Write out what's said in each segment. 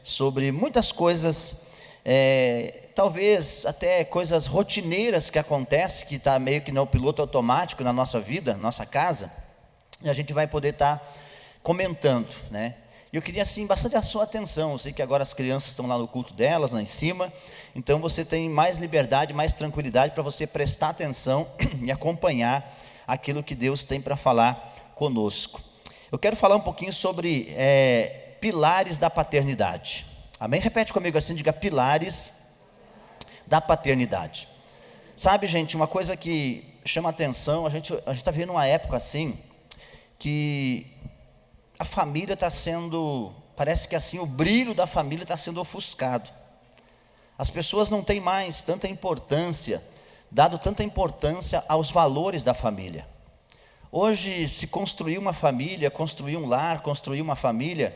sobre muitas coisas, talvez até coisas rotineiras que acontecem, que está meio que no piloto automático na nossa vida, nossa casa, e a gente vai poder estar comentando, né? E eu queria, assim, bastante a sua atenção. Eu sei que agora as crianças estão lá no culto delas, lá em cima, então você tem mais liberdade, mais tranquilidade para você prestar atenção e acompanhar aquilo que Deus tem para falar conosco. Eu quero falar um pouquinho sobre pilares da paternidade. Amém? Repete comigo assim, diga: pilares da paternidade. Sabe, gente, uma coisa que chama atenção, a gente está vivendo uma época assim, que a família está sendo, parece que assim, o brilho da família está sendo ofuscado. As pessoas não têm mais tanta importância, dado tanta importância aos valores da família. Hoje, se construir uma família, construir um lar, construir uma família,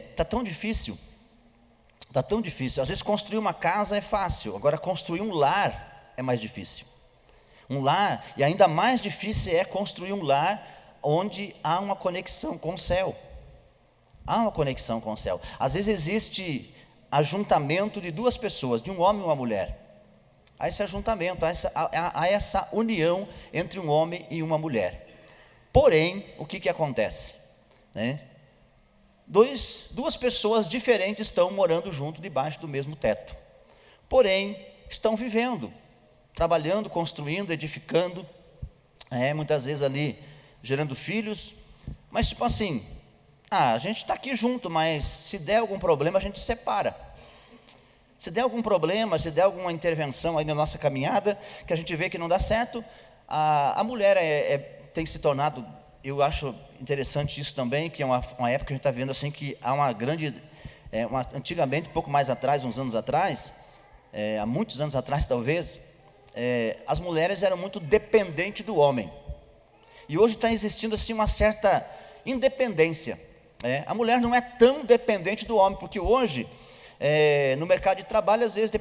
está tão difícil. Está tão difícil. Às vezes construir uma casa é fácil, agora construir um lar é mais difícil. Um lar, e ainda mais difícil é construir um lar onde há uma conexão com o céu. Há uma conexão com o céu. Às vezes existe ajuntamento de duas pessoas, de um homem e uma mulher. Há esse ajuntamento, há essa união entre um homem e uma mulher. Porém, o que acontece? Duas pessoas diferentes estão morando junto debaixo do mesmo teto. Porém, estão vivendo, trabalhando, construindo, edificando, muitas vezes ali gerando filhos, mas tipo assim, a gente está aqui junto, mas se der algum problema a gente se separa. Se der algum problema, se der alguma intervenção aí na nossa caminhada, que a gente vê que não dá certo, a mulher tem se tornado, eu acho interessante isso também, que é uma época que a gente está vendo assim, que há uma grande, antigamente, um pouco mais atrás, uns anos atrás, há muitos anos atrás talvez, as mulheres eram muito dependentes do homem. E hoje está existindo assim uma certa independência. A mulher não é tão dependente do homem, porque hoje, no mercado de trabalho, às vezes,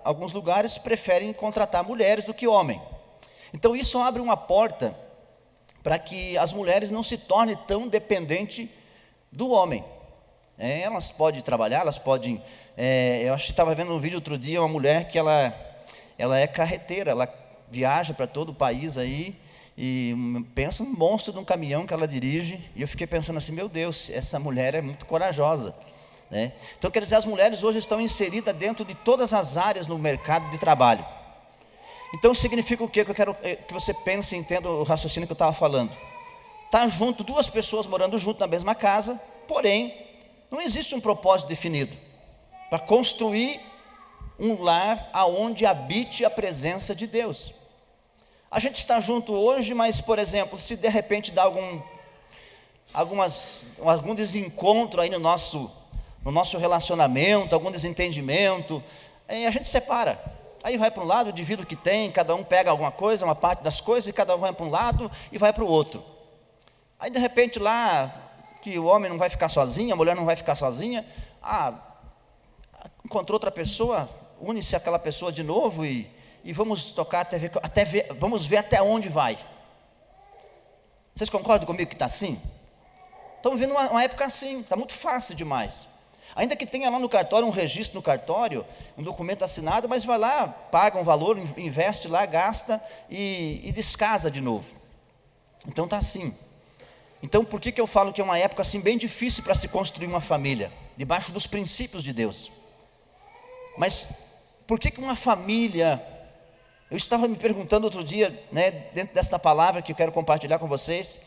alguns lugares preferem contratar mulheres do que homem. Então isso abre uma porta para que as mulheres não se tornem tão dependentes do homem. Elas podem trabalhar, elas podem... eu acho que estava vendo um vídeo outro dia, uma mulher que ela é carreteira, ela viaja para todo o país aí, e pensa um monstro de um caminhão que ela dirige, e eu fiquei pensando assim, meu Deus, essa mulher é muito corajosa, né? Então, quer dizer, as mulheres hoje estão inseridas dentro de todas as áreas no mercado de trabalho. Então, significa o quê? Que eu quero que você pense e entenda o raciocínio que eu estava falando. Está junto, duas pessoas morando junto na mesma casa, porém, não existe um propósito definido para construir um lar aonde habite a presença de Deus. A gente está junto hoje, mas, por exemplo, se de repente dá algum desencontro aí no nosso relacionamento, algum desentendimento, a gente separa. Aí vai para um lado, divide o que tem, cada um pega alguma coisa, uma parte das coisas, e cada um vai para um lado e vai para o outro. Aí de repente lá, que o homem não vai ficar sozinho, a mulher não vai ficar sozinha, encontrou outra pessoa, une-se àquela pessoa de novo e vamos tocar vamos ver até onde vai. Vocês concordam comigo que está assim? Estamos vivendo uma época assim, está muito fácil demais. Ainda que tenha lá no cartório um registro no cartório, um documento assinado, mas vai lá, paga um valor, investe lá, gasta e descasa de novo. Então está assim. Então por que eu falo que é uma época assim bem difícil para se construir uma família, debaixo dos princípios de Deus? Mas por que uma família... Eu estava me perguntando outro dia, dentro desta palavra que eu quero compartilhar com vocês,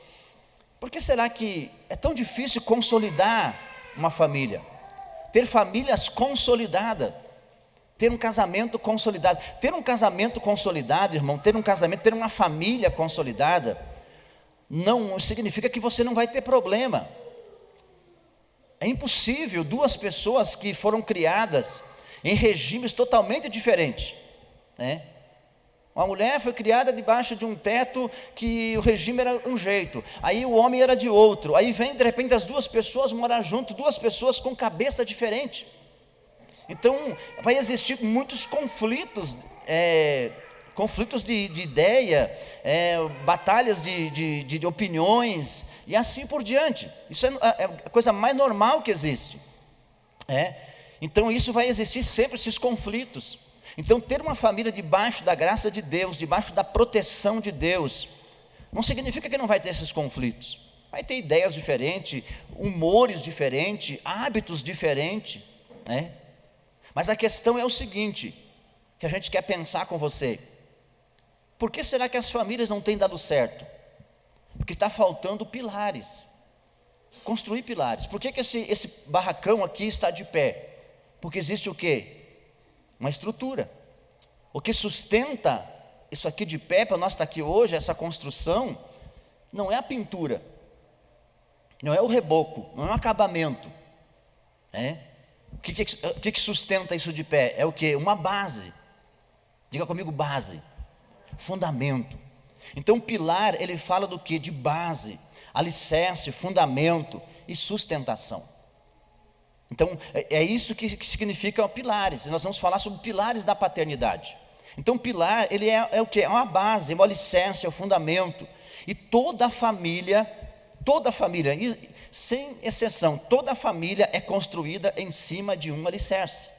por que será que é tão difícil consolidar uma família? Ter famílias consolidadas, ter um casamento consolidado. Ter um casamento consolidado, irmão, ter uma família consolidada, não significa que você não vai ter problema. É impossível duas pessoas que foram criadas em regimes totalmente diferentes, Uma mulher foi criada debaixo de um teto que o regime era um jeito, aí o homem era de outro, aí vem de repente as duas pessoas morar junto, duas pessoas com cabeça diferente. Então vai existir muitos conflitos conflitos de ideia, batalhas de opiniões, e assim por diante. Isso é a coisa mais normal que existe. Então isso vai existir sempre, esses conflitos. Então ter uma família debaixo da graça de Deus, debaixo da proteção de Deus, não significa que não vai ter esses conflitos. Vai ter ideias diferentes, humores diferentes, hábitos diferentes, Mas a questão é o seguinte, que a gente quer pensar com você: por que será que as famílias não têm dado certo? Porque está faltando pilares, construir pilares. Por que esse barracão aqui está de pé? Porque existe o quê? Uma estrutura. O que sustenta isso aqui de pé, para nós estar aqui hoje, essa construção, não é a pintura, não é o reboco, não é o acabamento. O que sustenta isso de pé? É o quê? Uma base. Diga comigo, base, fundamento. Então pilar, ele fala do quê? De base, alicerce, fundamento e sustentação. Então é isso que significa pilares. Nós vamos falar sobre pilares da paternidade. Então pilar, ele é o quê? É uma base, é um alicerce, é o fundamento. E toda a família, sem exceção, toda a família é construída em cima de um alicerce.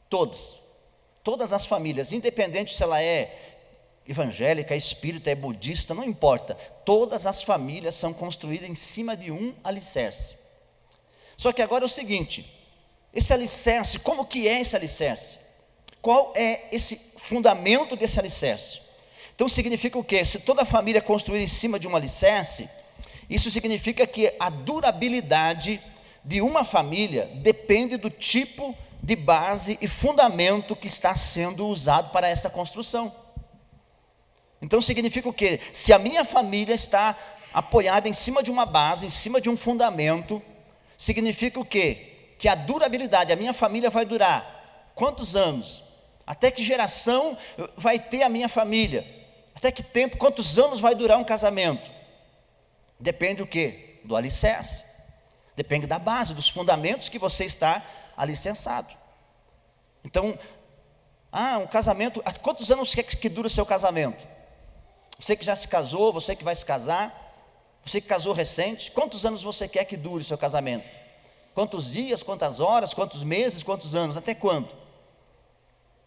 Todas as famílias, independente se ela é evangélica, é espírita, é budista, não importa. Todas as famílias são construídas em cima de um alicerce. Só que agora é o seguinte, esse alicerce, como que é esse alicerce? Qual é esse fundamento desse alicerce? Então significa o quê? Se toda a família é construída em cima de um alicerce, isso significa que a durabilidade de uma família depende do tipo de base e fundamento que está sendo usado para essa construção. Então significa o quê? Se a minha família está apoiada em cima de uma base, em cima de um fundamento, significa o quê? Que a durabilidade, a minha família vai durar quantos anos? Até que geração vai ter a minha família? Até que tempo, quantos anos vai durar um casamento? Depende o quê? Do alicerce. Depende da base, dos fundamentos que você está alicerçado. Então, um casamento, há quantos anos que dura o seu casamento? Você que já se casou, você que vai se casar, você que casou recente, quantos anos você quer que dure o seu casamento? Quantos dias, quantas horas, quantos meses, quantos anos, até quando?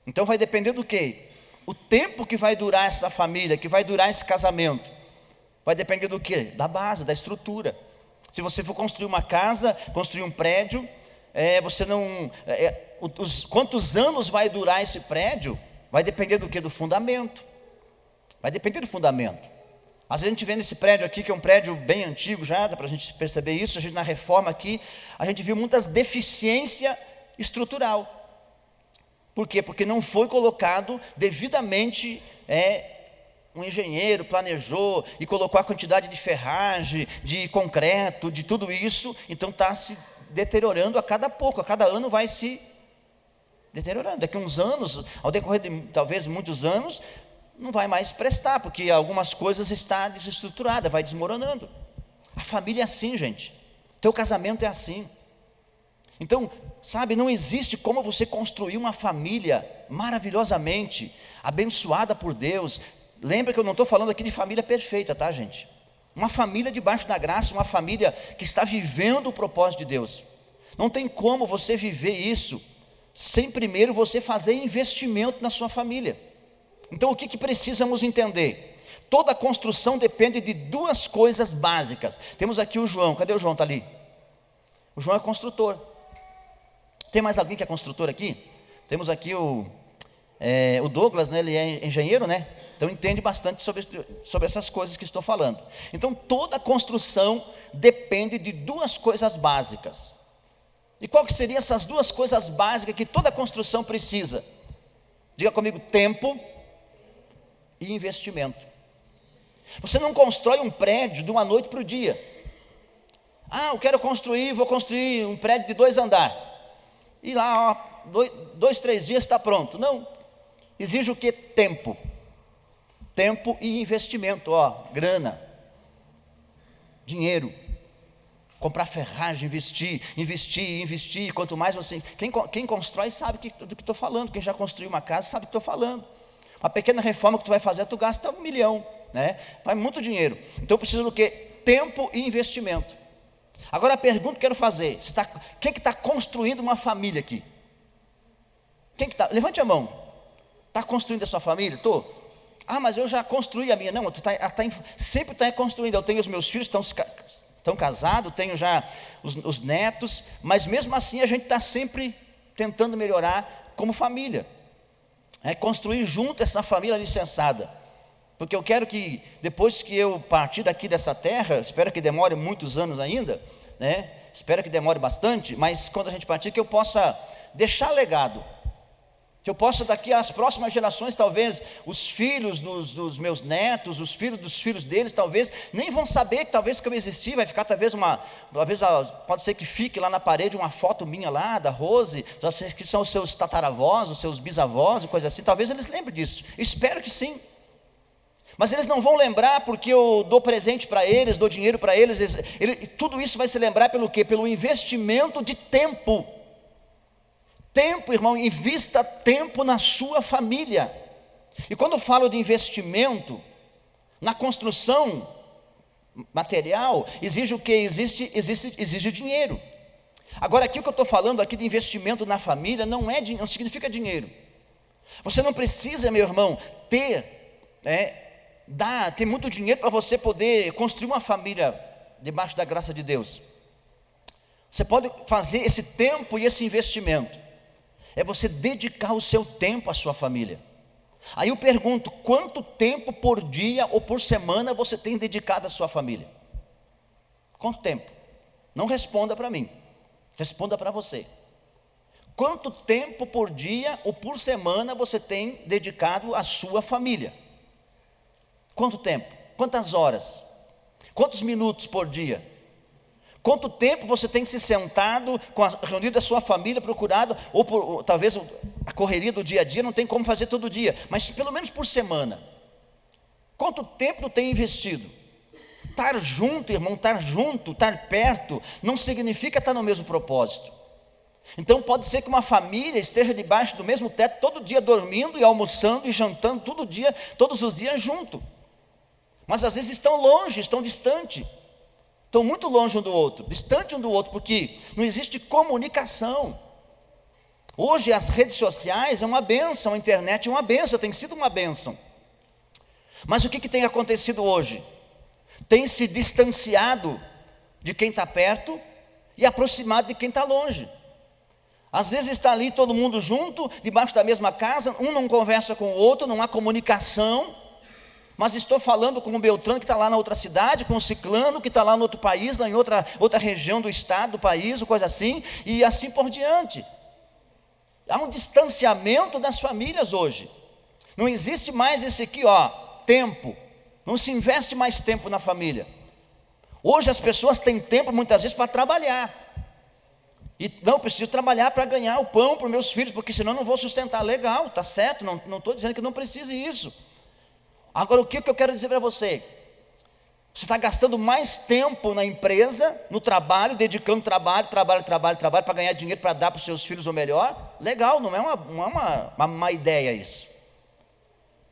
Então vai depender do quê? O tempo que vai durar essa família, que vai durar esse casamento, vai depender do quê? Da base, da estrutura. Se você for construir uma casa, construir um prédio, quantos anos vai durar esse prédio, vai depender do quê? Do fundamento. Vai depender do fundamento. Às vezes a gente vê nesse prédio aqui, que é um prédio bem antigo já, dá para a gente perceber isso, a gente na reforma aqui, a gente viu muitas deficiências estrutural. Por quê? Porque não foi colocado devidamente, um engenheiro planejou e colocou a quantidade de ferragem, de concreto, de tudo isso, então está se deteriorando a cada pouco, a cada ano vai se deteriorando. Daqui a uns anos, ao decorrer de talvez muitos anos, não vai mais prestar, porque algumas coisas estão desestruturadas, vai desmoronando. A família é assim, gente. Teu casamento é assim. Então, sabe, não existe como você construir uma família maravilhosamente abençoada por Deus. Lembra que eu não estou falando aqui de família perfeita, tá, gente? Uma família debaixo da graça, uma família que está vivendo o propósito de Deus. Não tem como você viver isso sem primeiro você fazer investimento na sua família. Então o que precisamos entender? Toda construção depende de duas coisas básicas. Temos aqui o João, cadê o João? Está ali. O João é construtor. Tem mais alguém que é construtor aqui? Temos aqui o Douglas, né? Ele é engenheiro, né? Então entende bastante sobre essas coisas que estou falando. Então toda construção depende de duas coisas básicas. E qual que seriam essas duas coisas básicas que toda construção precisa? Diga comigo, tempo e investimento. Você não constrói um prédio de uma noite para o dia. Eu quero vou construir um prédio de 2 andares. E lá, 2, 3 dias está pronto. Não, exige o que? Tempo e investimento, grana, dinheiro, comprar ferragem, investir, quanto mais você, quem constrói sabe do que estou falando, quem já construiu uma casa sabe do que estou falando. Uma pequena reforma que tu vai fazer, tu gasta 1 milhão, né? Vai muito dinheiro. Então precisa do quê? Tempo e investimento. Agora a pergunta que eu quero fazer: quem que está construindo uma família aqui? Quem que está? Levante a mão. Está construindo a sua família? Estou. Ah, mas eu já construí a minha. Não, sempre está construindo. Eu tenho os meus filhos, estão casados, tenho já os netos, mas mesmo assim a gente está sempre tentando melhorar como família. Construir junto essa família alicerçada. Porque eu quero que, depois que eu partir daqui dessa terra, espero que demore muitos anos ainda, né? Espero que demore bastante, mas quando a gente partir, que eu possa deixar legado. Que eu possa daqui às próximas gerações, talvez os filhos dos meus netos, os filhos dos filhos deles, talvez nem vão saber que talvez que eu existi, vai ficar talvez pode ser que fique lá na parede uma foto minha lá, da Rose, que são os seus tataravós, os seus bisavós e coisa assim, talvez eles lembrem disso, espero que sim. Mas eles não vão lembrar porque eu dou presente para eles, dou dinheiro para eles, tudo isso vai se lembrar pelo quê? Pelo investimento de tempo. Tempo, irmão, invista tempo na sua família. E quando eu falo de investimento, na construção material, exige o que? Exige dinheiro. Agora aqui o que eu estou falando aqui de investimento na família não significa dinheiro. Você não precisa, meu irmão, ter muito dinheiro para você poder construir uma família debaixo da graça de Deus. Você pode fazer esse tempo e esse investimento. É você dedicar o seu tempo à sua família. Aí eu pergunto: quanto tempo por dia ou por semana você tem dedicado à sua família? Quanto tempo? Não responda para mim, responda para você. Quanto tempo por dia ou por semana você tem dedicado à sua família? Quanto tempo? Quantas horas? Quantos minutos por dia? Quanto tempo você tem se sentado, reunido a sua família, procurado, talvez a correria do dia a dia não tem como fazer todo dia, mas pelo menos por semana. Quanto tempo tu tem investido? Estar junto, irmão, estar junto, estar perto, não significa estar no mesmo propósito. Então pode ser que uma família esteja debaixo do mesmo teto, todo dia dormindo e almoçando e jantando, todos os dias junto. Mas às vezes estão longe, estão distantes. Estão muito longe um do outro, distante um do outro, porque não existe comunicação. Hoje as redes sociais é uma bênção, a internet é uma bênção, tem sido uma bênção. Mas o que tem acontecido hoje? Tem se distanciado de quem está perto e aproximado de quem está longe. Às vezes está ali todo mundo junto, debaixo da mesma casa, um não conversa com o outro, não há comunicação. Mas estou falando com o Beltrano que está lá na outra cidade, com o Ciclano que está lá no outro país, lá em outra região do estado, do país, ou coisa assim, e assim por diante. Há um distanciamento das famílias hoje. Não existe mais esse aqui, tempo. Não se investe mais tempo na família. Hoje as pessoas têm tempo muitas vezes para trabalhar. E não, preciso trabalhar para ganhar o pão para os meus filhos, porque senão não vou sustentar. Legal, está certo, não estou dizendo que não precise isso. Agora, o que eu quero dizer para você? Você está gastando mais tempo na empresa, no trabalho, dedicando trabalho para ganhar dinheiro, para dar para os seus filhos o melhor. Legal, não é uma má ideia isso.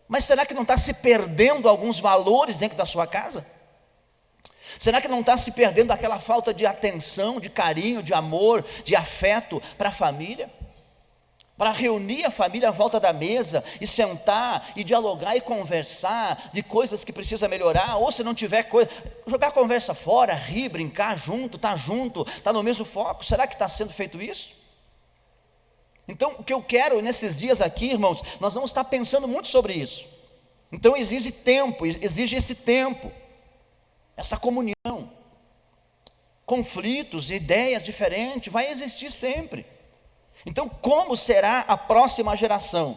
Mas será que não está se perdendo alguns valores dentro da sua casa? Será que não está se perdendo aquela falta de atenção, de carinho, de amor, de afeto para a família? Para reunir a família à volta da mesa e sentar e dialogar e conversar de coisas que precisa melhorar, ou se não tiver coisa, jogar a conversa fora, rir, brincar junto, tá no mesmo foco. Será que está sendo feito isso? Então o que eu quero nesses dias aqui, irmãos, nós vamos estar pensando muito sobre isso. Então exige esse tempo, essa comunhão. Conflitos, ideias diferentes, vai existir sempre. Então, como será a próxima geração?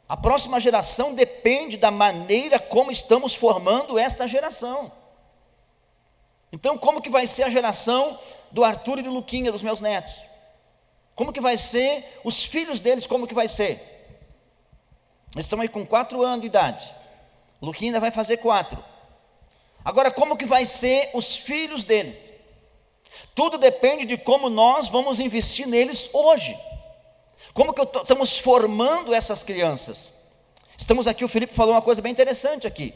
A próxima geração depende da maneira como estamos formando esta geração. Então, como que vai ser a geração do Arthur e do Luquinha, dos meus netos? Como que vai ser os filhos deles, como que vai ser? Eles estão aí com 4 anos de idade. O Luquinha ainda vai fazer 4. Agora, como que vai ser os filhos deles? Tudo depende de como nós vamos investir neles hoje. Como que estamos formando essas crianças? Estamos aqui, o Felipe falou uma coisa bem interessante aqui.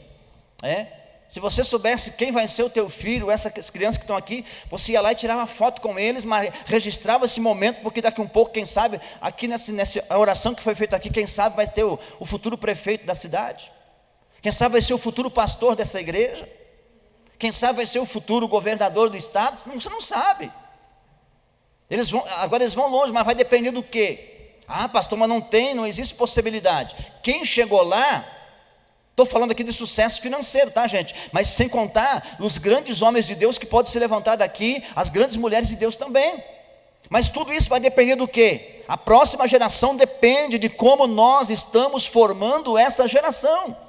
Se você soubesse quem vai ser o teu filho, essas crianças que estão aqui, você ia lá e tirava uma foto com eles, mas registrava esse momento, porque daqui um pouco, quem sabe, aqui nessa oração que foi feita aqui, quem sabe vai ter o futuro prefeito da cidade. Quem sabe vai ser o futuro pastor dessa igreja. Quem sabe vai ser o futuro governador do estado. Você não sabe. Agora eles vão longe, mas vai depender do quê? Pastor, mas não existe possibilidade. Quem chegou lá, estou falando aqui de sucesso financeiro, tá, gente? Mas sem contar os grandes homens de Deus que podem se levantar daqui, as grandes mulheres de Deus também. Mas tudo isso vai depender do quê? A próxima geração depende de como nós estamos formando essa geração.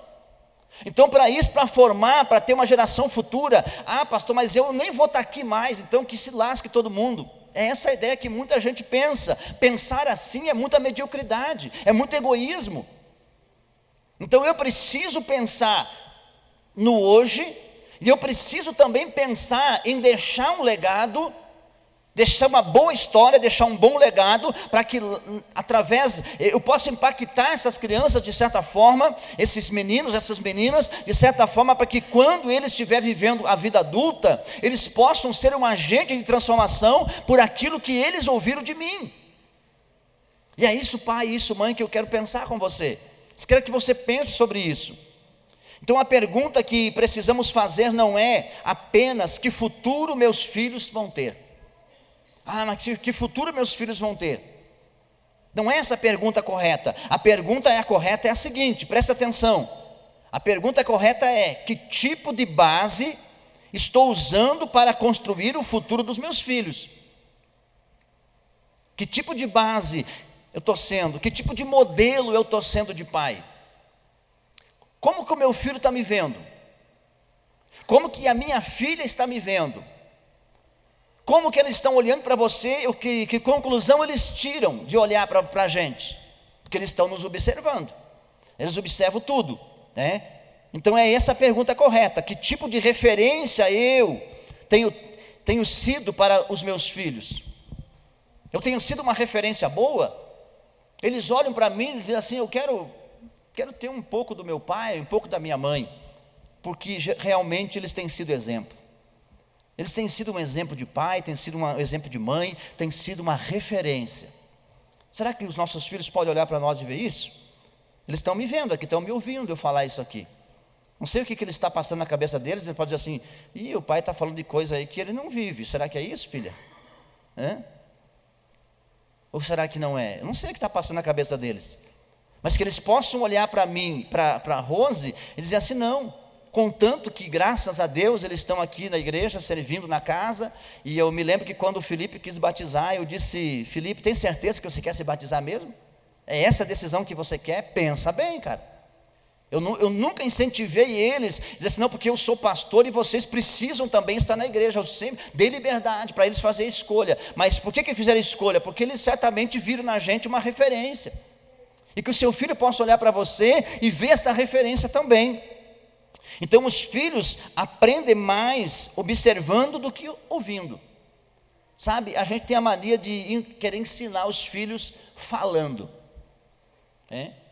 Então, para isso, para formar, para ter uma geração futura, pastor, mas eu nem vou estar aqui mais, então que se lasque todo mundo. É essa a ideia que muita gente pensa. Pensar assim é muita mediocridade, é muito egoísmo. Então eu preciso pensar no hoje, e eu preciso também pensar em deixar um legado, deixar uma boa história, deixar um bom legado, para que através, eu possa impactar essas crianças de certa forma, esses meninos, essas meninas, de certa forma, para que quando eles estiverem vivendo a vida adulta, eles possam ser um agente de transformação por aquilo que eles ouviram de mim. E é isso, pai, isso, mãe, que eu quero pensar com você. Eu quero que você pense sobre isso. Então a pergunta que precisamos fazer não é apenas que futuro meus filhos vão ter. Mas que futuro meus filhos vão ter? Não é essa a pergunta correta. A pergunta correta é a seguinte, presta atenção. A pergunta correta é: que tipo de base estou usando para construir o futuro dos meus filhos? Que tipo de base eu estou sendo? Que tipo de modelo eu estou sendo de pai? Como que o meu filho está me vendo? Como que a minha filha está me vendo? Como que eles estão olhando para você? Que conclusão eles tiram de olhar para a gente? Porque eles estão nos observando. Eles observam tudo, né? Então é essa a pergunta correta. Que tipo de referência eu tenho sido para os meus filhos? Eu tenho sido uma referência boa? Eles olham para mim e dizem assim: eu quero ter um pouco do meu pai, um pouco da minha mãe, porque realmente eles têm sido exemplo. Eles têm sido um exemplo de pai, têm sido um exemplo de mãe, têm sido uma referência. Será que os nossos filhos podem olhar para nós e ver isso? Eles estão me vendo aqui, estão me ouvindo eu falar isso aqui. Não sei o que ele está passando na cabeça deles. Ele pode dizer assim: o pai está falando de coisa aí que ele não vive. Será que é isso, filha? Ou será que não é? Eu não sei o que está passando na cabeça deles. Mas que eles possam olhar para mim, para a Rose, e dizer assim: não. Contanto que, graças a Deus, eles estão aqui na igreja, servindo na casa. E eu me lembro que quando o Felipe quis batizar, eu disse: Felipe, tem certeza que você quer se batizar mesmo? É essa a decisão que você quer? Pensa bem, cara. Eu nunca incentivei eles, dizer assim: não, porque eu sou pastor e vocês precisam também estar na igreja. Eu sempre dei liberdade para eles fazerem escolha. Mas por que fizeram escolha? Porque eles certamente viram na gente uma referência. E que o seu filho possa olhar para você e ver essa referência também. Então os filhos aprendem mais observando do que ouvindo. Sabe, a gente tem a mania de querer ensinar os filhos falando.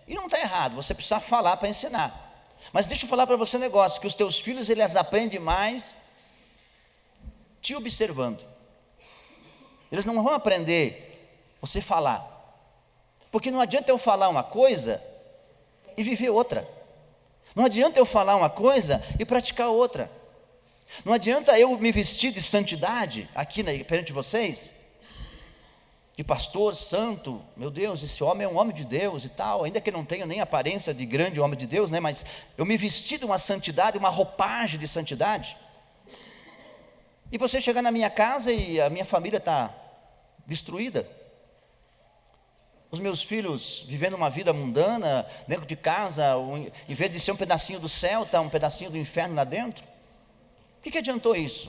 E não está errado, você precisa falar para ensinar. Mas deixa eu falar para você um negócio, que os teus filhos eles aprendem mais te observando. Eles não vão aprender você falar. Porque não adianta eu falar uma coisa e viver outra. Não adianta eu falar uma coisa e praticar outra. Não adianta eu me vestir de santidade aqui perante vocês, de pastor santo. Meu Deus, esse homem é um homem de Deus e tal, ainda que não tenha nem aparência de grande homem de Deus, né? Mas eu me vesti de uma santidade, uma roupagem de santidade. E você chegar na minha casa e a minha família está destruída. Os meus filhos vivendo uma vida mundana, dentro de casa, em vez de ser um pedacinho do céu, está um pedacinho do inferno lá dentro. O que adiantou isso?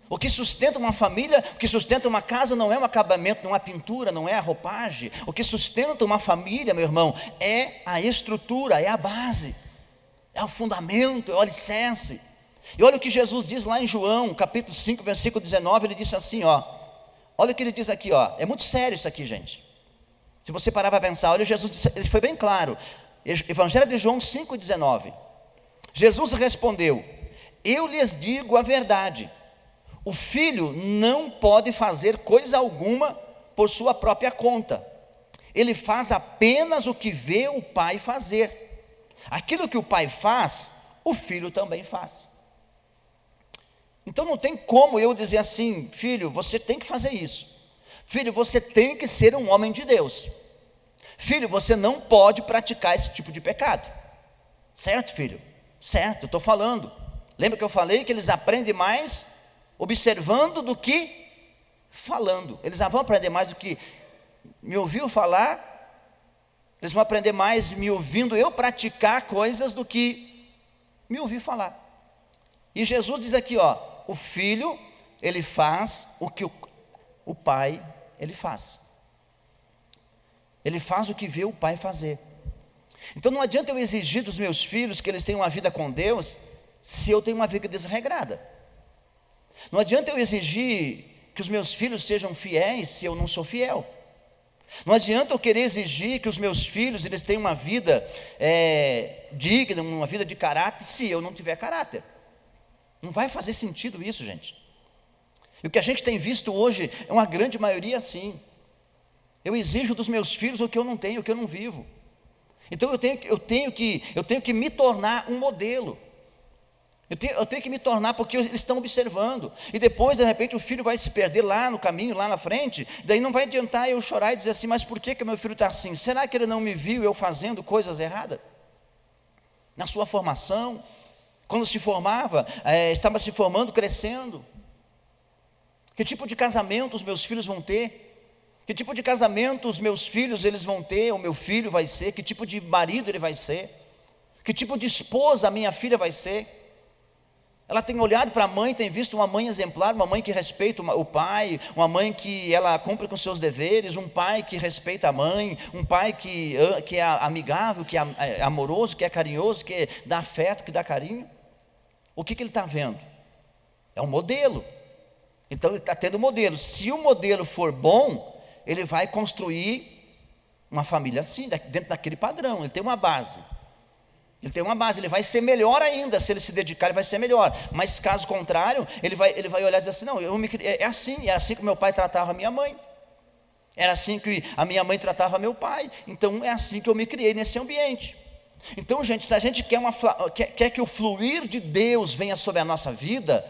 O que sustenta uma família, o que sustenta uma casa não é um acabamento, não é a pintura, não é a roupagem. O que sustenta uma família, meu irmão, é a estrutura, é a base, é o fundamento, é o alicerce. E olha o que Jesus diz lá em João, capítulo 5, versículo 19, ele disse assim, olha o que ele diz aqui, é muito sério isso aqui, gente. Se você parar para pensar, olha, Jesus disse, ele foi bem claro: Evangelho de João 5,19. Jesus respondeu: eu lhes digo a verdade, o filho não pode fazer coisa alguma por sua própria conta. Ele faz apenas o que vê o pai fazer. Aquilo que o pai faz, o filho também faz. Então não tem como eu dizer assim: filho, você tem que fazer isso. Filho, você tem que ser um homem de Deus. Filho, você não pode praticar esse tipo de pecado. Certo, filho? Certo, eu estou falando. Lembra que eu falei que eles aprendem mais observando do que falando. Eles vão aprender mais do que me ouviu falar. Eles vão aprender mais me ouvindo eu praticar coisas do que me ouvir falar. E Jesus diz aqui, ó, o filho, ele faz o que o pai, ele faz. Ele faz o que vê o pai fazer. Então não adianta eu exigir dos meus filhos que eles tenham uma vida com Deus, se eu tenho uma vida desregrada. Não adianta eu exigir que os meus filhos sejam fiéis, se eu não sou fiel. Não adianta eu querer exigir que os meus filhos eles tenham uma vida digna, uma vida de caráter, se eu não tiver caráter. Não vai fazer sentido isso, gente. E o que a gente tem visto hoje é uma grande maioria assim. Eu exijo dos meus filhos o que eu não tenho, o que eu não vivo. Então eu tenho que me tornar um modelo. Eu tenho que me tornar, porque eles estão observando. E depois, de repente, o filho vai se perder lá no caminho, lá na frente. Daí não vai adiantar eu chorar e dizer assim: mas por que meu filho está assim? Será que ele não me viu eu fazendo coisas erradas? Na sua formação, quando se formava, estava se formando, crescendo. Que tipo de casamento os meus filhos vão ter? Que tipo de casamento os meus filhos eles vão ter? O meu filho vai ser? Que tipo de marido ele vai ser? Que tipo de esposa a minha filha vai ser? Ela tem olhado para a mãe, tem visto uma mãe exemplar, uma mãe que respeita o pai, uma mãe que ela cumpre com seus deveres, um pai que respeita a mãe, um pai que é amigável, que é amoroso, que é carinhoso, que dá afeto, que dá carinho. O que ele está vendo? É um modelo. Então ele está tendo modelo. Se o modelo for bom, ele vai construir uma família assim, dentro daquele padrão. Ele tem uma base. Ele vai ser melhor ainda. Se ele se dedicar, ele vai ser melhor. Mas caso contrário, ele vai olhar e dizer assim: não, é assim que meu pai tratava a minha mãe. Era assim que a minha mãe tratava meu pai. Então é assim que eu me criei nesse ambiente. Então, gente, se a gente quer que o fluir de Deus venha sobre a nossa vida,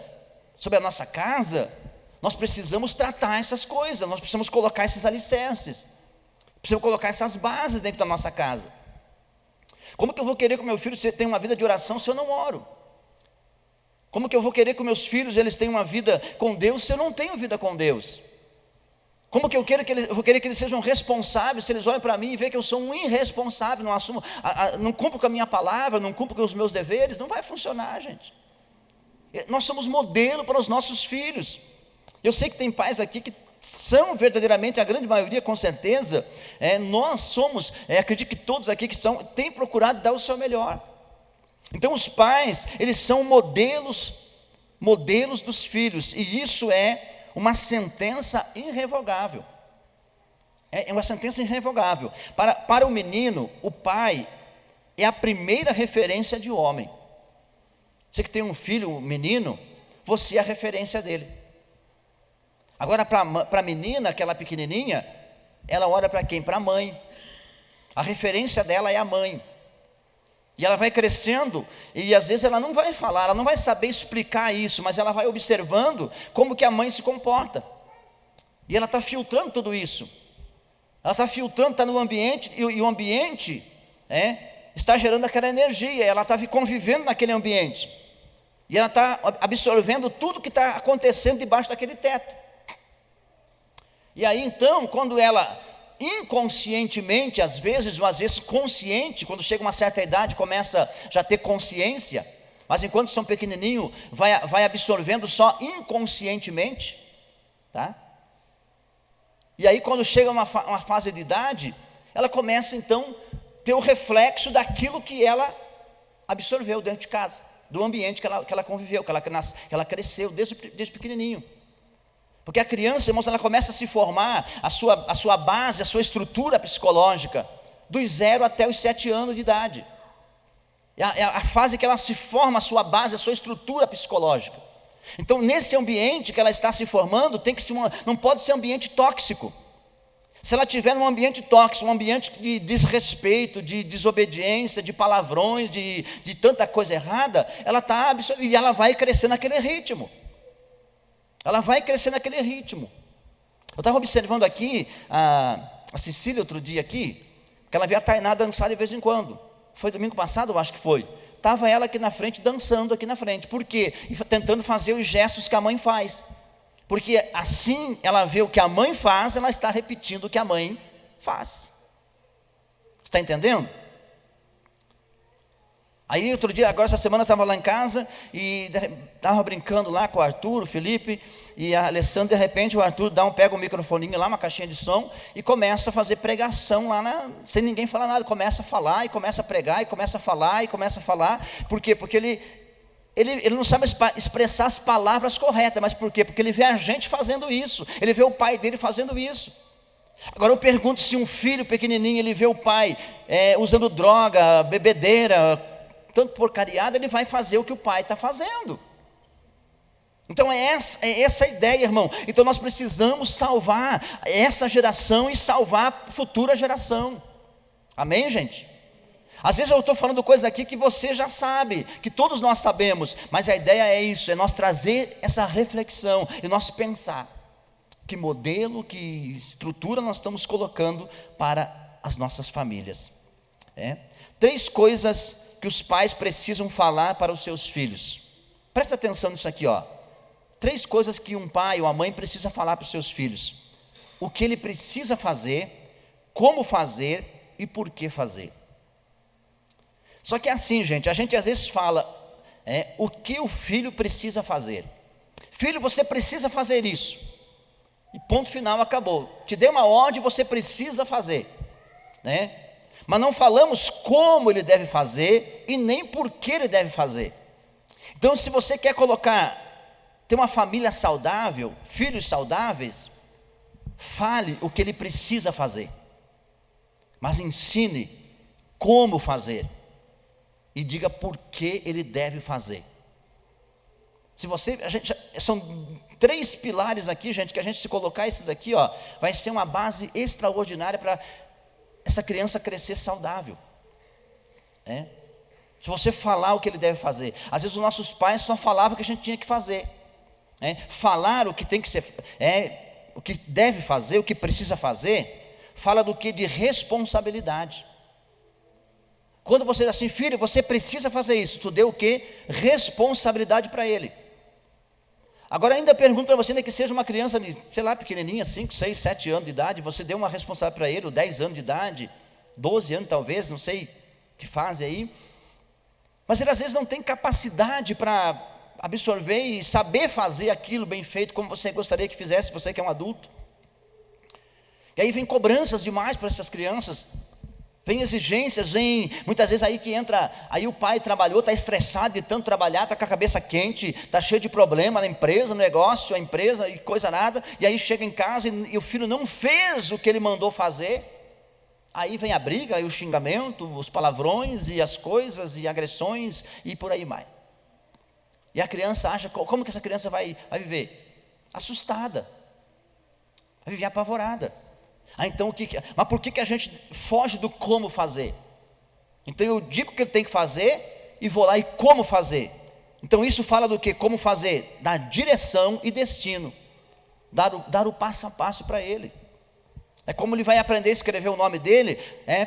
sobre a nossa casa, nós precisamos tratar essas coisas, nós precisamos colocar esses alicerces, precisamos colocar essas bases dentro da nossa casa. Como que eu vou querer que o meu filho tenha uma vida de oração se eu não oro? Como que eu vou querer que os meus filhos eles tenham uma vida com Deus se eu não tenho vida com Deus? Como que eu vou querer que eles sejam responsáveis se eles olham para mim e veem que eu sou um irresponsável, não assumo, não cumpro com a minha palavra, não cumpro com os meus deveres? Não vai funcionar, gente. Nós somos modelo para os nossos filhos. Eu sei que tem pais aqui que são verdadeiramente, a grande maioria com certeza, nós somos, acredito que todos aqui têm procurado dar o seu melhor. Então os pais, eles são modelos dos filhos, e isso é uma sentença irrevogável. É uma sentença irrevogável. Para o menino, o pai é a primeira referência de homem. Você que tem um filho, um menino, você é a referência dele. Agora, para a menina, aquela pequenininha, ela olha para quem? Para a mãe. A referência dela é a mãe. E ela vai crescendo, e às vezes ela não vai falar, ela não vai saber explicar isso, mas ela vai observando como que a mãe se comporta. E ela está filtrando tudo isso. Ela está filtrando, está no ambiente, e o ambiente está gerando aquela energia, ela está convivendo naquele ambiente. E ela está absorvendo tudo que está acontecendo debaixo daquele teto. E aí então, quando ela inconscientemente, às vezes, ou às vezes consciente, quando chega uma certa idade, começa já a ter consciência, mas enquanto são pequenininho, vai absorvendo só inconscientemente, tá? E aí quando chega uma fase de idade, ela começa então a ter o reflexo daquilo que ela absorveu dentro de casa, do ambiente que ela conviveu, que ela cresceu desde pequenininho. Porque a criança, irmãos, ela começa a se formar, a sua base, a sua estrutura psicológica, dos 0 até os 7 anos de idade. É a fase que ela se forma a sua base, a sua estrutura psicológica. Então, nesse ambiente que ela está se formando, não pode ser um ambiente tóxico. Se ela estiver num ambiente tóxico, um ambiente de desrespeito, de desobediência, de palavrões, de tanta coisa errada, e ela vai crescer naquele ritmo. Ela vai crescer naquele ritmo. Eu estava observando aqui a Cecília outro dia aqui, que ela via a Tainá dançar de vez em quando. Foi domingo passado, eu acho que foi. Estava ela aqui na frente, dançando aqui na frente. Por quê? E tentando fazer os gestos que a mãe faz. Porque assim ela vê o que a mãe faz, ela está repetindo o que a mãe faz. Está entendendo? Aí outro dia, agora essa semana eu estava lá em casa e estava brincando lá com o Arthur, o Felipe e a Alessandra. De repente o Arthur pega um microfoninho lá, uma caixinha de som, e começa a fazer pregação lá, sem ninguém falar nada. Começa a falar e começa a pregar e começa a falar e começa a falar. Por quê? Porque ele não sabe expressar as palavras corretas. Mas por quê? Porque ele vê a gente fazendo isso, ele vê o pai dele fazendo isso. Agora eu pergunto, se um filho pequenininho, ele vê o pai usando droga, bebedeira, tanto porcariada, ele vai fazer o que o pai está fazendo. Então é essa a ideia, irmão. Então nós precisamos salvar essa geração e salvar a futura geração. Amém, gente? Às vezes eu estou falando coisas aqui que você já sabe, que todos nós sabemos, mas a ideia é isso, é nós trazer essa reflexão e nós pensar que modelo, que estrutura nós estamos colocando para as nossas famílias. 3 coisas que os pais precisam falar para os seus filhos. Presta atenção nisso aqui, ó. 3 coisas que um pai ou uma mãe precisa falar para os seus filhos: o que ele precisa fazer, como fazer e por que fazer. Só que é assim, gente, a gente às vezes fala o que o filho precisa fazer. Filho, você precisa fazer isso. E ponto final, acabou. Te dei uma ordem, você precisa fazer, né? Mas não falamos como ele deve fazer e nem por que ele deve fazer. Então, se você quer ter uma família saudável, filhos saudáveis, fale o que ele precisa fazer, mas ensine como fazer e diga por que ele deve fazer. São 3 pilares aqui, gente, que a gente, se colocar esses aqui, ó, vai ser uma base extraordinária para essa criança crescer saudável. Se você falar o que ele deve fazer. Às vezes os nossos pais só falavam o que a gente tinha que fazer. Falar o que tem que ser, o que deve fazer, o que precisa fazer, fala do que? De responsabilidade. Quando você diz assim, filho, você precisa fazer isso, tu deu o que? Responsabilidade para ele. Agora ainda pergunto para você, ainda que seja uma criança, sei lá, pequenininha, 5, 6, 7 anos de idade, você deu uma responsabilidade para ele, ou 10 anos de idade, 12 anos talvez, não sei que fase aí, mas ele às vezes não tem capacidade para absorver e saber fazer aquilo bem feito, como você gostaria que fizesse, você que é um adulto. E aí vem cobranças demais para essas crianças, vem exigências, vem muitas vezes aí que entra, aí o pai trabalhou, está estressado de tanto trabalhar, está com a cabeça quente, está cheio de problema na empresa, no negócio, a empresa e coisa nada, e aí chega em casa e o filho não fez o que ele mandou fazer, aí vem a briga, aí o xingamento, os palavrões e as coisas e agressões e por aí vai. E a criança acha, como que essa criança vai viver? Assustada, vai viver apavorada. Então mas por que a gente foge do como fazer? Então eu digo o que ele tem que fazer e vou lá e como fazer. Então isso fala do que? Como fazer? Dar direção e destino, dar o passo a passo para ele. É como ele vai aprender a escrever o nome dele,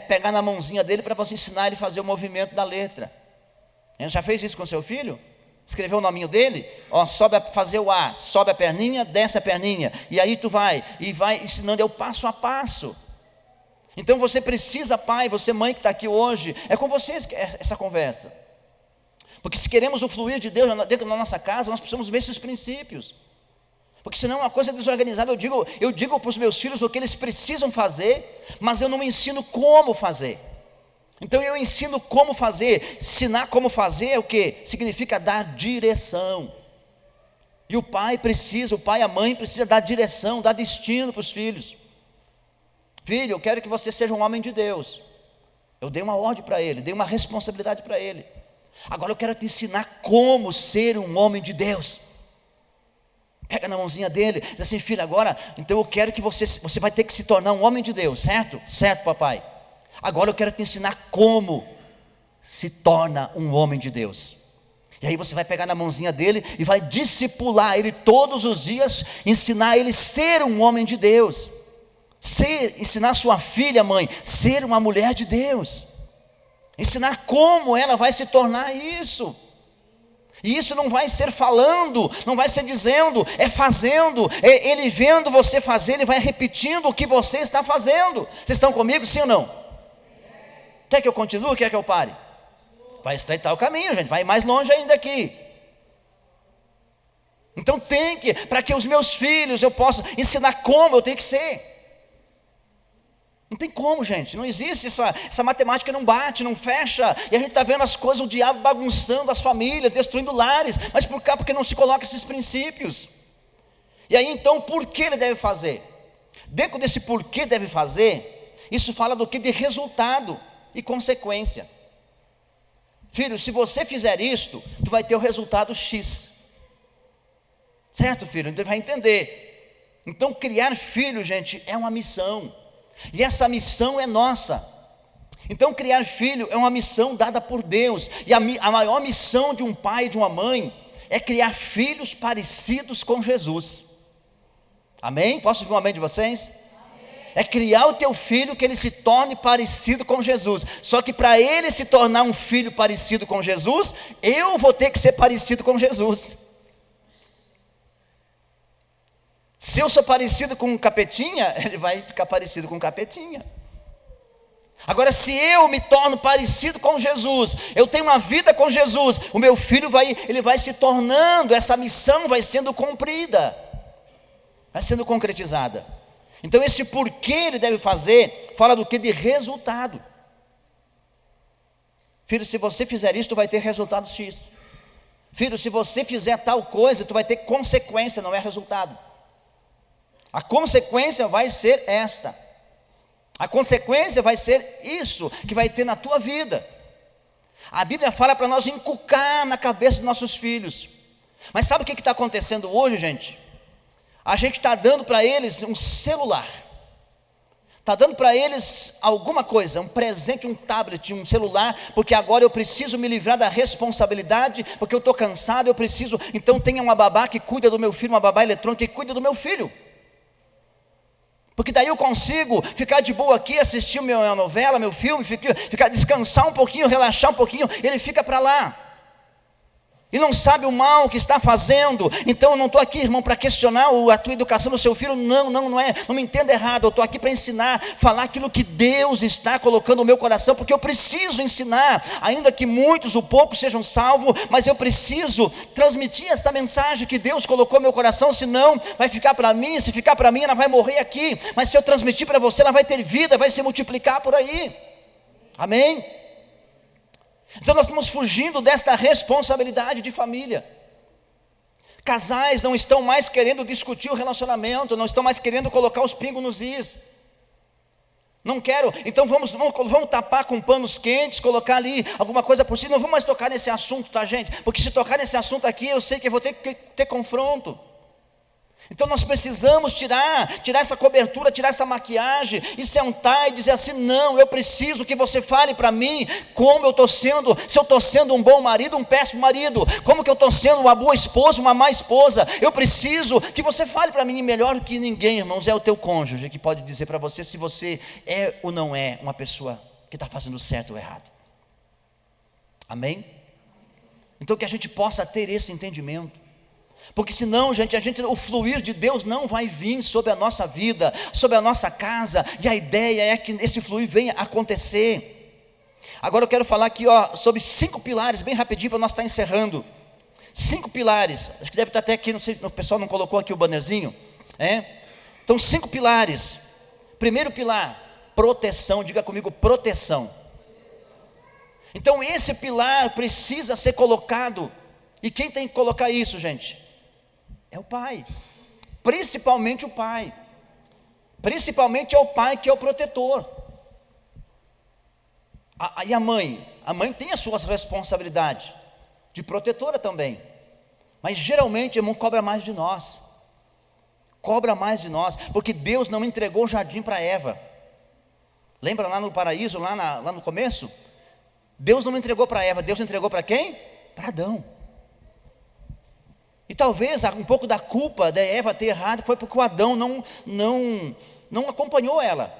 pegar na mãozinha dele para você ensinar ele a fazer o movimento da letra. Já fez isso com seu filho? Escreveu o nominho dele, sobe a fazer o A, sobe a perninha, desce a perninha, e aí tu vai ensinando, é o passo a passo. Então você precisa, pai, você mãe que está aqui hoje, é com vocês essa conversa, porque se queremos o fluir de Deus dentro da nossa casa, nós precisamos ver esses princípios, porque senão uma coisa desorganizada. Eu digo para os meus filhos o que eles precisam fazer, mas eu não ensino como fazer. Então eu ensino como fazer. Ensinar como fazer é o que? Significa dar direção. E o pai e a mãe precisa dar direção, dar destino para os filhos. Filho, eu quero que você seja um homem de Deus. Eu dei uma ordem para ele, dei uma responsabilidade para ele. Agora eu quero te ensinar como ser um homem de Deus. Pega na mãozinha dele, diz assim: filho, agora, então eu quero que você vai ter que se tornar um homem de Deus, certo? Certo, papai. Agora eu quero te ensinar como se torna um homem de Deus. E aí você vai pegar na mãozinha dele e vai discipular ele todos os dias, ensinar ele a ser um homem de Deus. Ensinar sua filha, mãe, ser uma mulher de Deus. Ensinar como ela vai se tornar isso. E isso não vai ser falando, não vai ser dizendo, é fazendo. Ele vendo você fazer, ele vai repetindo o que você está fazendo. Vocês estão comigo, sim ou não? Quer que eu continue, quer que eu pare? Vai estreitar o caminho, gente, vai mais longe ainda aqui. Então para que os meus filhos eu possa ensinar como eu tenho que ser. Não tem como, gente, não existe, essa matemática não bate, não fecha. E a gente está vendo as coisas, o diabo bagunçando as famílias, destruindo lares. Mas por cá, porque não se coloca esses princípios. E aí então, por que ele deve fazer? Dentro desse porquê deve fazer, isso fala do que? De resultado e consequência. Filho, se você fizer isto, tu vai ter o resultado X. Certo, filho? Então vai entender. Então criar filho, gente, é uma missão. E essa missão é nossa. Então criar filho é uma missão dada por Deus. E a maior missão de um pai e de uma mãe é criar filhos parecidos com Jesus. Amém? Posso ouvir um amém de vocês? É criar o teu filho que ele se torne parecido com Jesus. Só que para ele se tornar um filho parecido com Jesus, eu vou ter que ser parecido com Jesus. Se eu sou parecido com um capetinha, ele vai ficar parecido com um capetinha. Agora, se eu me torno parecido com Jesus, eu tenho uma vida com Jesus, o meu filho ele vai se tornando, essa missão vai sendo cumprida, vai sendo concretizada. Então esse porquê ele deve fazer, fala do que? De resultado. Filho, se você fizer isso, tu vai ter resultado X. Filho, se você fizer tal coisa, tu vai ter consequência, não é resultado. A consequência vai ser esta. A consequência vai ser isso que vai ter na tua vida. A Bíblia fala para nós inculcar na cabeça dos nossos filhos. Mas sabe o que está acontecendo hoje, gente? A gente está dando para eles um celular. Está dando para eles alguma coisa, um presente, um tablet, um celular, porque agora eu preciso me livrar da responsabilidade, porque eu estou cansado, eu preciso. Então tenha uma babá que cuida do meu filho, uma babá eletrônica que cuida do meu filho. Porque daí eu consigo ficar de boa aqui, assistir minha novela, meu filme, ficar descansar um pouquinho, relaxar um pouquinho, ele fica para lá. E não sabe o mal que está fazendo. Então eu não estou aqui, irmão, para questionar a tua educação do seu filho. Não é, não me entenda errado. Eu estou aqui para ensinar, falar aquilo que Deus está colocando no meu coração, porque eu preciso ensinar, ainda que muitos ou poucos sejam salvos, mas eu preciso transmitir essa mensagem que Deus colocou no meu coração, senão vai ficar para mim. Se ficar para mim, ela vai morrer aqui, mas se eu transmitir para você, ela vai ter vida, vai se multiplicar por aí. Amém? Então nós estamos fugindo desta responsabilidade de família. Casais não estão mais querendo discutir o relacionamento, não estão mais querendo colocar os pingos nos is. Não quero, então vamos tapar com panos quentes, colocar ali alguma coisa por cima. Não vamos mais tocar nesse assunto, tá, gente? Porque se tocar nesse assunto aqui, eu sei que eu vou ter que ter confronto. Então nós precisamos tirar essa cobertura, tirar essa maquiagem e sentar e dizer assim: não, eu preciso que você fale para mim como eu estou sendo, se eu estou sendo um bom marido, um péssimo marido, como que eu estou sendo uma boa esposa, uma má esposa. Eu preciso que você fale para mim. Melhor que ninguém, irmãos, é o teu cônjuge que pode dizer para você se você é ou não é uma pessoa que está fazendo certo ou errado. Amém? Então que a gente possa ter esse entendimento. Porque senão, gente, o fluir de Deus não vai vir sobre a nossa vida, sobre a nossa casa. E a ideia é que esse fluir venha acontecer. Agora eu quero falar aqui sobre 5 pilares, bem rapidinho para nós estar encerrando. 5 pilares, acho que deve estar até aqui, não sei, o pessoal não colocou aqui o bannerzinho. Então 5 pilares. Primeiro pilar, proteção, diga comigo, proteção. Então esse pilar precisa ser colocado. E quem tem que colocar isso, gente? É o pai, principalmente o pai. Principalmente é o pai que é o protetor. E a mãe? A mãe tem as suas responsabilidades, de protetora também. Mas geralmente, irmão, cobra mais de nós. Cobra mais de nós, porque Deus não entregou o jardim para Eva. Lembra lá no paraíso, lá no começo? Deus não entregou para Eva, Deus entregou para quem? Para Adão. E talvez um pouco da culpa da Eva ter errado foi porque o Adão não acompanhou ela.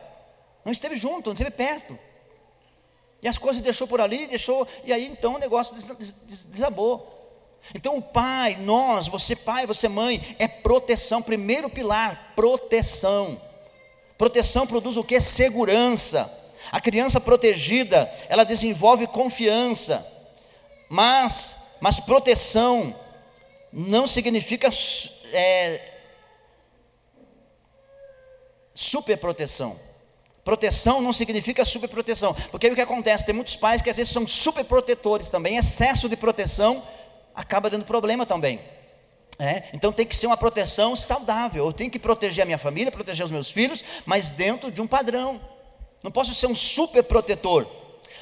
Não esteve junto, não esteve perto. E as coisas deixou por ali, e aí então o negócio desabou. Então o pai, você mãe, é proteção. Primeiro pilar, proteção. Proteção produz o que? Segurança. A criança protegida, ela desenvolve confiança. Mas proteção não significa superproteção. Proteção não significa superproteção. Porque aí o que acontece? Tem muitos pais que às vezes são superprotetores também. Excesso de proteção acaba dando problema também. Então tem que ser uma proteção saudável. Eu tenho que proteger a minha família, proteger os meus filhos, mas dentro de um padrão. Não posso ser um super protetor.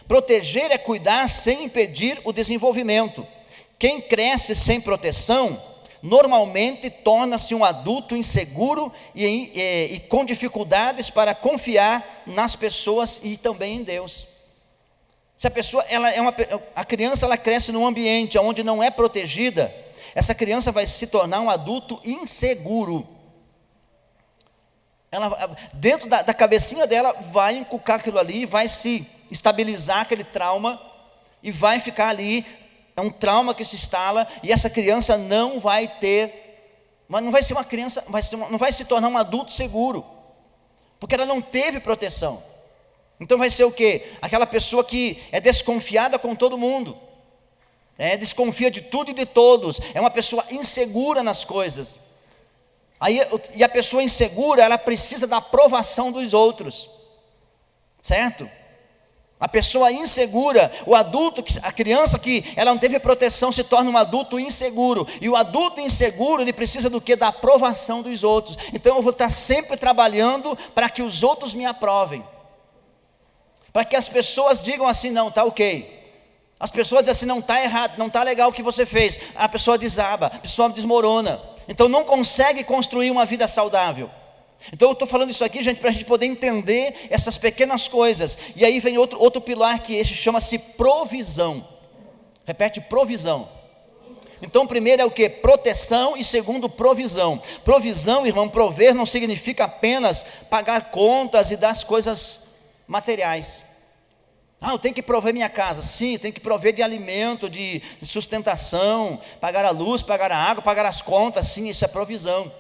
Proteger é cuidar sem impedir o desenvolvimento. Quem cresce sem proteção, normalmente torna-se um adulto inseguro e com dificuldades para confiar nas pessoas e também em Deus. Se a pessoa, a criança ela cresce num ambiente onde não é protegida, essa criança vai se tornar um adulto inseguro. Ela, dentro da cabecinha dela, vai inculcar aquilo ali, vai se estabilizar aquele trauma, e vai ficar ali, é um trauma que se instala, e essa criança não vai ser uma criança, não vai se tornar um adulto seguro, porque ela não teve proteção. Então vai ser o quê? Aquela pessoa que é desconfiada com todo mundo, desconfia de tudo e de todos, é uma pessoa insegura nas coisas. E a pessoa insegura, ela precisa da aprovação dos outros, certo? A pessoa insegura, a criança que ela não teve proteção se torna um adulto inseguro. E o adulto inseguro, ele precisa do quê? Da aprovação dos outros. Então eu vou estar sempre trabalhando para que os outros me aprovem. Para que as pessoas digam assim, não, está ok. As pessoas dizem assim, não está errado, não está legal o que você fez. A pessoa desaba, a pessoa desmorona. Então não consegue construir uma vida saudável. Então eu estou falando isso aqui, gente, para a gente poder entender essas pequenas coisas. E aí vem outro pilar que chama-se provisão. Repete, provisão. Então primeiro é o que? Proteção, e segundo, provisão. Provisão, irmão, prover não significa apenas pagar contas e dar as coisas materiais. Eu tenho que prover minha casa. Sim, tem que prover de alimento, de sustentação, pagar a luz, pagar a água, pagar as contas. Sim, isso é provisão.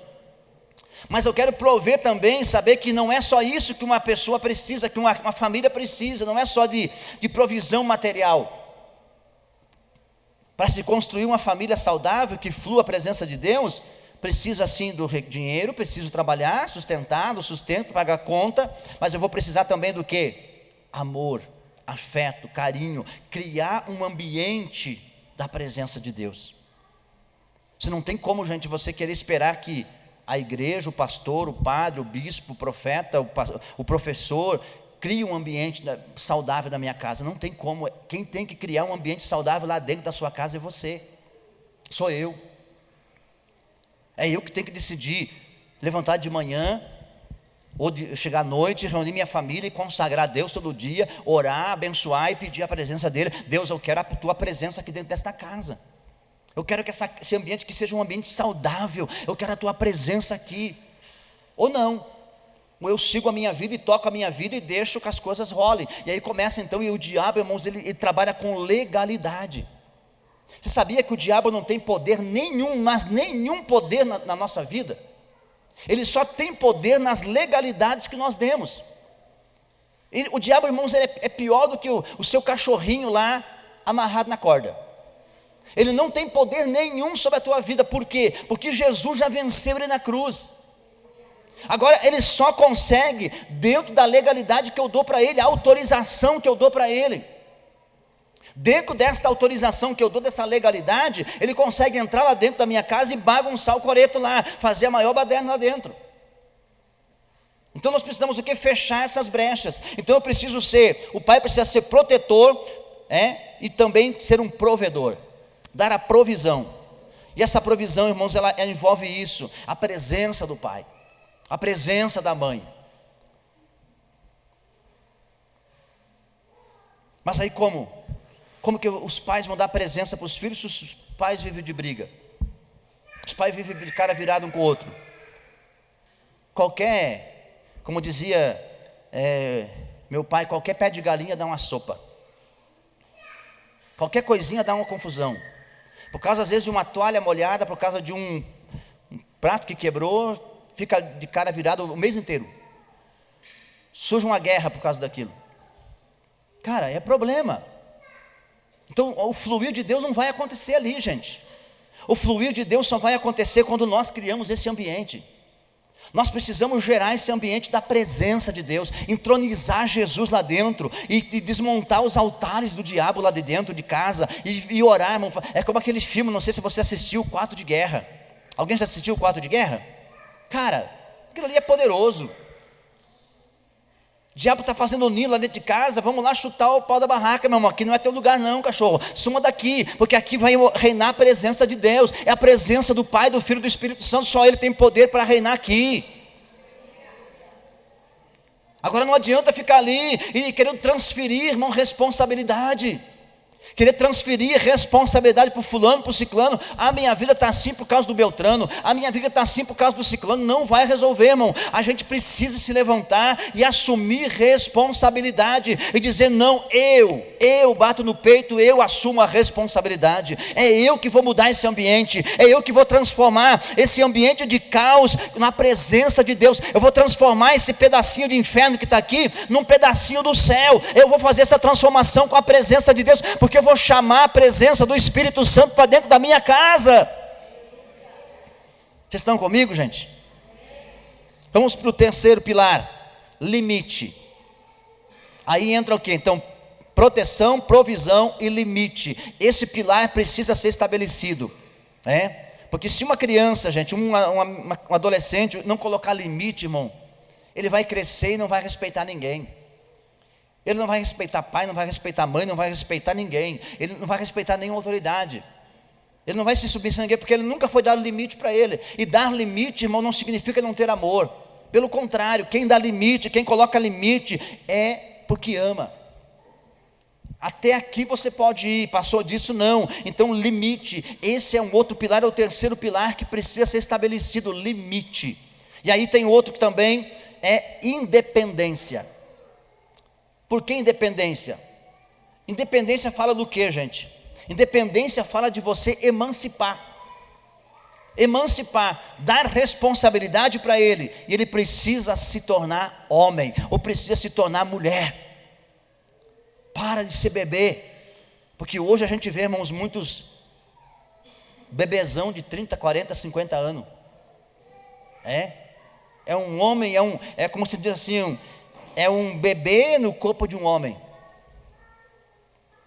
Mas eu quero prover também, saber que não é só isso que uma pessoa precisa, que uma família precisa, não é só de provisão material. Para se construir uma família saudável, que flua a presença de Deus, precisa sim do dinheiro, preciso trabalhar, sustentar, do sustento, pagar conta, mas eu vou precisar também do quê? Amor, afeto, carinho, criar um ambiente da presença de Deus. Você não tem como, gente, você querer esperar que a igreja, o pastor, o padre, o bispo, o profeta, o professor, crie um ambiente saudável na minha casa. Não tem como. Quem tem que criar um ambiente saudável lá dentro da sua casa é você. Sou eu. É eu que tenho que decidir levantar de manhã, ou chegar à noite, reunir minha família e consagrar a Deus todo dia, orar, abençoar e pedir a presença dEle. Deus, eu quero a Tua presença aqui dentro desta casa. Eu quero que esse ambiente que seja um ambiente saudável. Eu quero a Tua presença aqui. Ou não. Ou eu sigo a minha vida e toco a minha vida e deixo que as coisas rolem. E aí começa então, e o diabo, irmãos, ele trabalha com legalidade. Você sabia que o diabo não tem poder nenhum, mas nenhum poder na nossa vida? Ele só tem poder nas legalidades que nós demos. O diabo, irmãos, é pior do que o seu cachorrinho lá amarrado na corda. Ele não tem poder nenhum sobre a tua vida. Por quê? Porque Jesus já venceu ele na cruz. Agora ele só consegue dentro da legalidade que eu dou para ele, a autorização que eu dou para ele. Dentro desta autorização que eu dou, dessa legalidade, ele consegue entrar lá dentro da minha casa e bagunçar o coreto lá, fazer a maior baderna lá dentro. Então nós precisamos o quê? Fechar essas brechas. Então o pai precisa ser protetor, e também ser um provedor, dar a provisão. E essa provisão, irmãos, ela envolve isso, a presença do pai, a presença da mãe. Mas aí como que os pais vão dar presença para os filhos se os pais vivem de briga? Os pais vivem de cara virado um com o outro. Como dizia meu pai, qualquer pé de galinha dá uma sopa. Qualquer coisinha dá uma confusão. Por causa, às vezes, de uma toalha molhada, por causa de um prato que quebrou, fica de cara virado o mês inteiro. Surge uma guerra por causa daquilo. Cara, é problema. Então, o fluir de Deus não vai acontecer ali, gente. O fluir de Deus só vai acontecer quando nós criamos esse ambiente. Nós precisamos gerar esse ambiente da presença de Deus, entronizar Jesus lá dentro e desmontar os altares do diabo lá de dentro de casa e orar, irmão. É como aquele filme, não sei se você assistiu, o Quarto de Guerra. Alguém já assistiu o Quarto de Guerra? Cara, aquilo ali é poderoso. O diabo está fazendo ninho lá dentro de casa, vamos lá chutar o pau da barraca, meu irmão. Aqui não é teu lugar não, cachorro. Suma daqui, porque aqui vai reinar a presença de Deus. É a presença do Pai, do Filho e do Espírito Santo. Só Ele tem poder para reinar aqui. Agora não adianta ficar ali e querer transferir, irmão, responsabilidade. Querer transferir responsabilidade para o fulano, para o ciclano. A minha vida está assim por causa do Beltrano, a minha vida está assim por causa do ciclano. Não vai resolver, irmão. A gente precisa se levantar e assumir responsabilidade e dizer: não, eu bato no peito, eu assumo a responsabilidade. É eu que vou mudar esse ambiente, é eu que vou transformar esse ambiente de caos na presença de Deus. Eu vou transformar esse pedacinho de inferno que está aqui num pedacinho do céu. Eu vou fazer essa transformação com a presença de Deus, porque eu vou chamar a presença do Espírito Santo para dentro da minha casa. Vocês estão comigo, gente? Vamos para o terceiro pilar: limite. Aí entra o quê? Então, proteção, provisão e limite. Esse pilar precisa ser estabelecido, porque se uma criança, gente, um adolescente não colocar limite, irmão, ele vai crescer e não vai respeitar ninguém. Ele não vai respeitar pai, não vai respeitar mãe, não vai respeitar ninguém. Ele não vai respeitar nenhuma autoridade. Ele não vai se submeter a ninguém, porque ele nunca foi dado limite para ele. E dar limite, irmão, não significa não ter amor. Pelo contrário, quem dá limite, quem coloca limite, é porque ama. Até aqui você pode ir, passou disso não. Então limite, esse é um outro pilar, é o terceiro pilar que precisa ser estabelecido, limite. E aí tem outro que também é independência. Por que independência? Independência fala do que, gente? Independência fala de você emancipar. Emancipar, dar responsabilidade para ele. E ele precisa se tornar homem, ou precisa se tornar mulher. Para de ser bebê. Porque hoje a gente vê, irmãos, muitos bebezão de 30, 40, 50 anos. É um homem, é como se diz assim, é um bebê no corpo de um homem,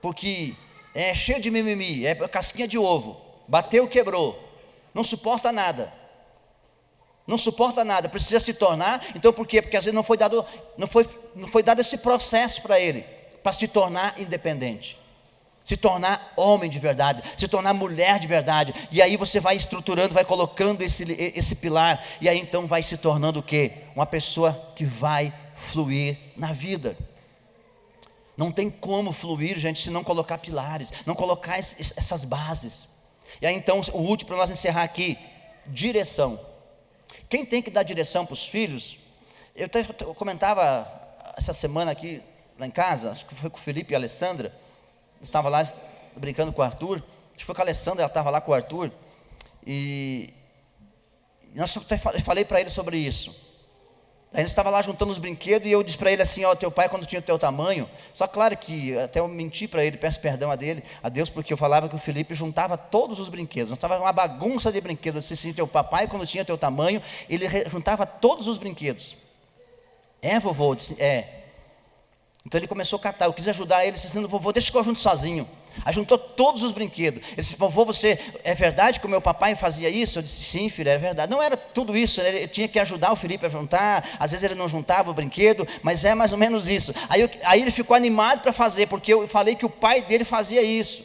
porque é cheio de mimimi, é casquinha de ovo, bateu, quebrou, não suporta nada, precisa se tornar. Então por quê? Porque às vezes não foi dado esse processo para ele, para se tornar independente, se tornar homem de verdade, se tornar mulher de verdade. E aí você vai estruturando, vai colocando esse pilar, e aí então vai se tornando o quê? Uma pessoa que vai fluir na vida. Não tem como fluir, gente, se não colocar pilares, não colocar essas bases. E aí então, o último para nós encerrar aqui: direção. Quem tem que dar direção para os filhos? Eu comentava essa semana aqui, lá em casa, acho que foi com o Felipe e a Alessandra. Eu estava lá brincando com o Arthur, acho que foi com a Alessandra, ela estava lá com o Arthur, e falei para ele sobre isso. Aí ele estava lá juntando os brinquedos, e eu disse para ele assim: teu pai quando tinha o teu tamanho. Só claro que até eu menti para ele, peço perdão a Deus, porque eu falava que o Felipe juntava todos os brinquedos. Nós estava uma bagunça de brinquedos. Eu disse assim: teu papai quando tinha teu tamanho, ele juntava todos os brinquedos. Vovô? Eu disse, Então ele começou a catar, eu quis ajudar ele, disse assim: vovô, deixa que eu junto sozinho. Aí juntou todos os brinquedos. Ele disse: vovô, é verdade que o meu papai fazia isso? Eu disse: sim, filho, é verdade. Não era tudo isso, né? Ele tinha que ajudar o Felipe a juntar. Às vezes ele não juntava o brinquedo, mas é mais ou menos isso. Aí ele ficou animado para fazer, porque eu falei que o pai dele fazia isso.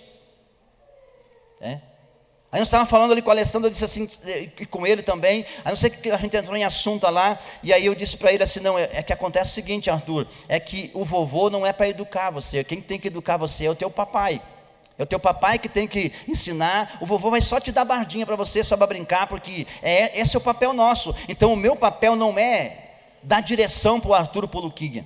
Aí nós estávamos falando ali com a Alessandra, eu disse assim, e com ele também. Aí não sei que a gente entrou em assunto lá. E aí eu disse para ele assim: não, é que acontece o seguinte, Arthur, é que o vovô não é para educar você. Quem tem que educar você é o teu papai. É o teu papai que tem que ensinar. O vovô vai só te dar bardinha para você, só para brincar, porque esse é o papel nosso. Então o meu papel não é dar direção para o Arthur ou para o Luquinha.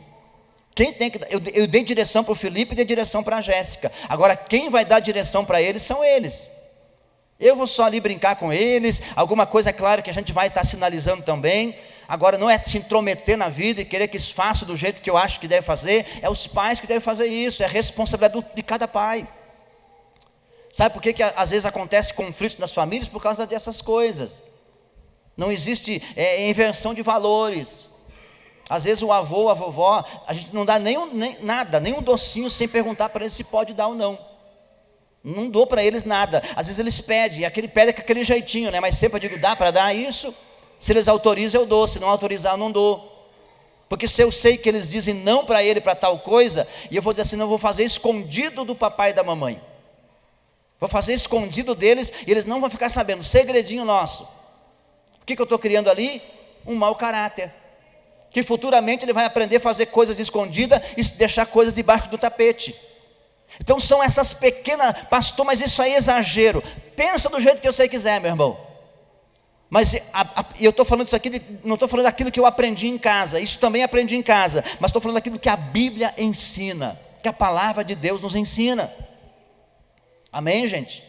Quem tem que eu dei direção para o Felipe e dei direção para a Jéssica. Agora quem vai dar direção para eles são eles. Eu vou só ali brincar com eles. Alguma coisa é claro que a gente vai estar sinalizando também. Agora não é se intrometer na vida e querer que eles façam do jeito que eu acho que deve fazer. É os pais que devem fazer isso. É responsabilidade de cada pai. Sabe por que às vezes acontece conflitos nas famílias? Por causa dessas coisas. Não existe inversão de valores. Às vezes o avô, a vovó, a gente não dá nem um docinho sem perguntar para eles se pode dar ou não. Não dou para eles nada. Às vezes eles pedem, e pede com aquele jeitinho, né? Mas sempre eu digo: dá para dar isso? Se eles autorizam, eu dou. Se não autorizar, eu não dou. Porque se eu sei que eles dizem não para ele, para tal coisa, e eu vou dizer assim: não, eu vou fazer escondido do papai e da mamãe. Vou fazer escondido deles, e eles não vão ficar sabendo. Segredinho nosso. O que eu estou criando ali? Um mau caráter. Que futuramente ele vai aprender a fazer coisas escondidas e deixar coisas debaixo do tapete. Então são essas pequenas: pastor, mas isso aí é exagero. Pensa do jeito que você quiser, meu irmão. Mas eu estou falando isso aqui, não estou falando daquilo que eu aprendi em casa. Isso também aprendi em casa. Mas estou falando daquilo que a Bíblia ensina, que a palavra de Deus nos ensina. Amém, gente?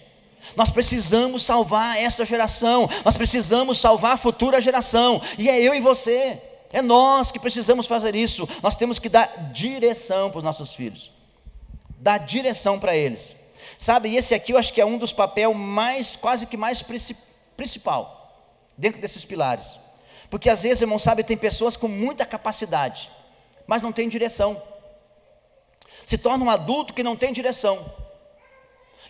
Nós precisamos salvar essa geração. Nós precisamos salvar a futura geração. E é eu e você. É nós que precisamos fazer isso. Nós temos que dar direção para os nossos filhos. Dar direção para eles. Sabe, e esse aqui eu acho que é um dos papéis quase que mais principal, dentro desses pilares. Porque às vezes, irmão, sabe, tem pessoas com muita capacidade, mas não tem direção. Se torna um adulto que não tem direção.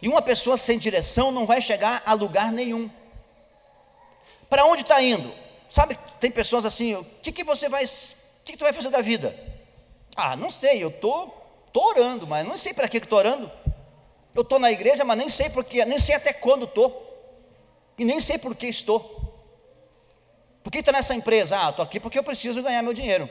E uma pessoa sem direção não vai chegar a lugar nenhum. Para onde está indo? Sabe, tem pessoas assim: o que tu vai fazer da vida? Ah, não sei, eu estou orando, mas não sei para que estou orando. Eu estou na igreja, mas nem sei porque, nem sei até quando estou. E nem sei por que estou. Por que está nessa empresa? Ah, estou aqui porque eu preciso ganhar meu dinheiro.